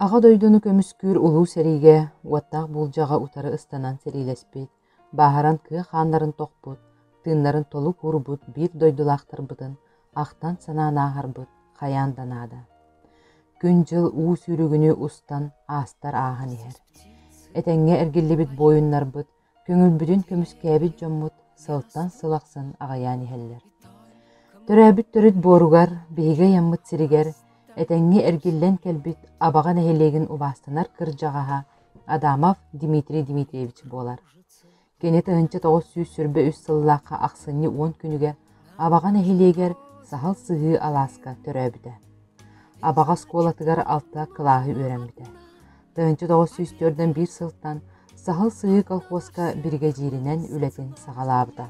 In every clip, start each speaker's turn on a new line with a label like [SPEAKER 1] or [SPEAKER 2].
[SPEAKER 1] Ağa doydunu kömüskür ulu seriге, uattaq buljağa utarı ıstanan serilespet, baharan kıya xanların toqbut, tığınların tolu kurbut, bir doydulaqtarbıdın, aqtan sana naharbut, xayan danada. Gün jıl uğu sürügünü ustan astar ağan iher. Etenge ergillibit boyunlarbıt, köngülbüdün kömüskebit jommut, sılttan sılaqsın ağayan iheller. Töröbüt törüt borugar, bihiga yammıt siriger, etenge ergillen kelbit abağa nehelegin ubastanar kırjağaha Adamov Dmitri Dmitrievich bolar. Kene tığınça 900 sürbe üst sıllaqa aqsınni 10 günüge abağa neheleger sahal sığı Alaska töröbüte. Abağa skolatıgar altta kılahı öğrenbite. Tığınça 904'den bir sılttan sahal sığı kolxoska birgecirinen ületin sağalabıda.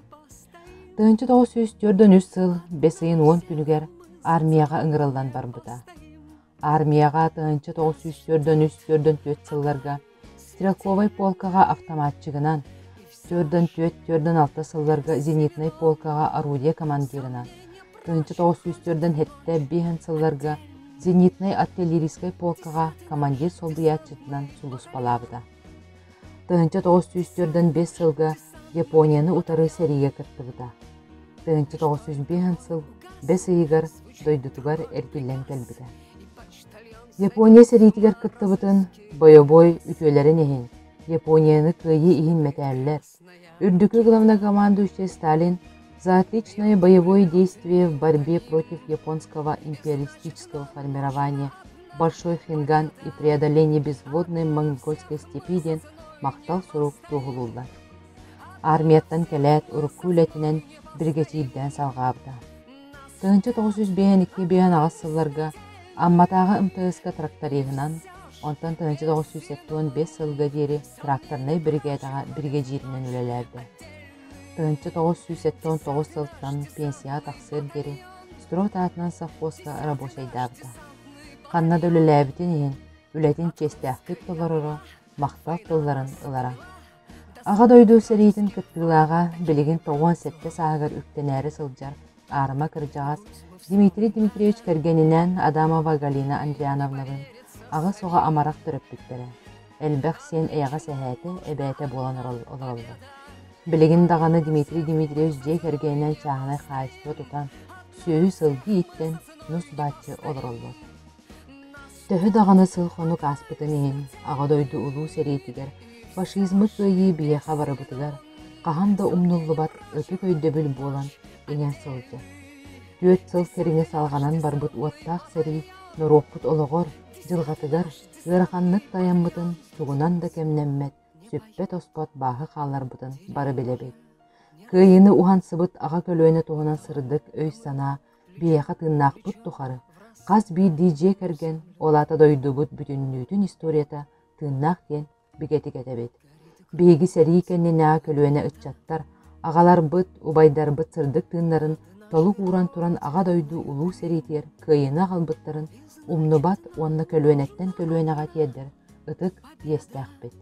[SPEAKER 1] Tığınça 904'den üst sıl 5 ayın 10 günüger armiyaga ıngırıldan barbıda. Armiyaga tığınça 904'den üst 4 sıllarga Strelkovay polkaga avtomatçıgınan, 4 6 sıllarga Zenitnay polkaga arudiya komandirinan, tığınça 904'den hette bihen sıllarga Zenitnay artilleriskay polkaga komandir soldiyatçıtınan sulus palabıda. Tığınça 904'den 5 sılga Yaponiyanı utarı seriye kırtıbıda. Tığınça 905 sıl 5 ayıgar doydutugar ergillen kelbide. Yaponiya seritigar kıttıbıtın boy ütülerin ehin. Yaponiyanı kıyı ihin meterler. Ürdükü главный командующий Сталин за отличное боевое действие в борьбе против японского империалистического формирования Большой Хинган и преодоления безводной монгольской степи ден мақтал сурук туғылулар. Армияттан келет урукку үлетінен біргечилден салғабыда. Тığınça 902 ağız sıllarga Амматағы ымтығызға тракторигынан, онтан тığınça 985 сылға дері тракторнай бригадирінен үлелерді. Тığınça 979 сылттан пенсия тақсыр дері строт атынан совхозға рабочайдабыда. Қаннада үлеләбітін ең үлетін честяқпет толарыры мақтал тылларын ылара. Аға дойду сәрейдің кіттілаға білігін 97 сағығыр үктенәрі сылжар арыма кіржағас Дмитрий Дмитриевич кергенинен Адамова Галина Андриановнавын ағы соға амарақ түріп біттірі. Әлбәқ сен әяға сәхәті әбәйті болан олғалды. Білігін дағаны Дмитрий Дмитриевич жей кергенинен чағынай қайысты тұтан сөйі сылғы еттен нұс батчы олырылды. Төхі дағаны сыл қонук аспытын ең аға дойды ұлу сәрейтігер фашизмы көйі бие қабары бұтығар қағамда умнулы бат өпі көйді біл болан енен сылды. 4 сыл серине салғанан барбыт уаттақ сери нұрокпыт олығыр, жылғатыгар, ғырақанлық таянбытын, туғынан да кемнеммет, сөппет оспат бағы қалар бұтын бары белебет. Күйіні уған сыбыт аға көлөйіне туғынан сырдық өй сана, бияқа тыннақ бұт тұқары. Қаз бей дийже керген, олата дойду бұт бүтіннүйдің историята тыннақ кен бігеті кетебет. Бейгі сери кеннене көлөйіне үтчаттар, ағалар бұт, убайдар бұт сырдық тыннарын толук уран туран аға дойду улуу серитер кыйына қалбыттарын умнубат онны көлөөнеттен көлөөнага тиеддер ытык естәқпет.